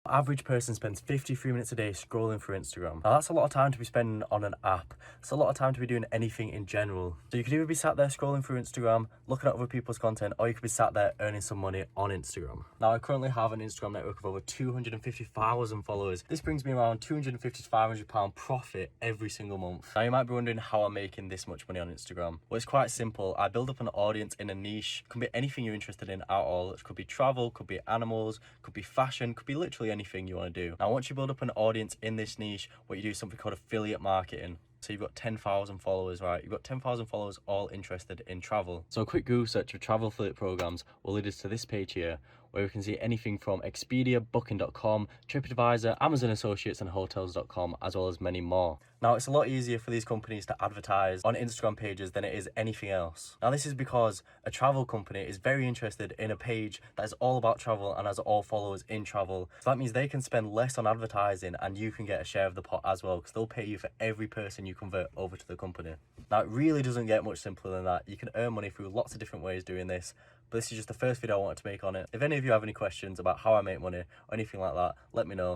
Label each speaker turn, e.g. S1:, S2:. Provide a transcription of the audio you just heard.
S1: Average person spends 53 minutes a day scrolling through Instagram. Now that's a lot of time to be spending on an app. It's a lot of time to be doing anything in general. So you could either be sat there scrolling through Instagram, looking at other people's content, or you could be sat there earning some money on Instagram. Now I currently have an Instagram network of over 250,000 followers. This brings me around £250 to £500 profit every single month. Now you might be wondering how I'm making this much money on Instagram. Well, it's quite simple. I build up an audience in a niche. It can be anything you're interested in at all. It could be travel, could be animals, could be fashion, could be literally anything you want to do. Now, once you build up an audience in this niche, what you do is something called affiliate marketing. So you've got 10,000 followers, right? You've got 10,000 followers all interested in travel. So a quick Google search of travel affiliate programs will lead us to this page here, where we can see anything from Expedia, Booking.com, TripAdvisor, Amazon Associates, and Hotels.com, as well as many more. Now, it's a lot easier for these companies to advertise on Instagram pages than it is anything else. Now, this is because a travel company is very interested in a page that is all about travel and has all followers in travel. So that means they can spend less on advertising and you can get a share of the pot as well, because they'll pay you for every person you convert over to the company. Now, it really doesn't get much simpler than that. You can earn money through lots of different ways doing this, but this is just the first video I wanted to make on it. If any of you have any questions about how I make money or anything like that, let me know.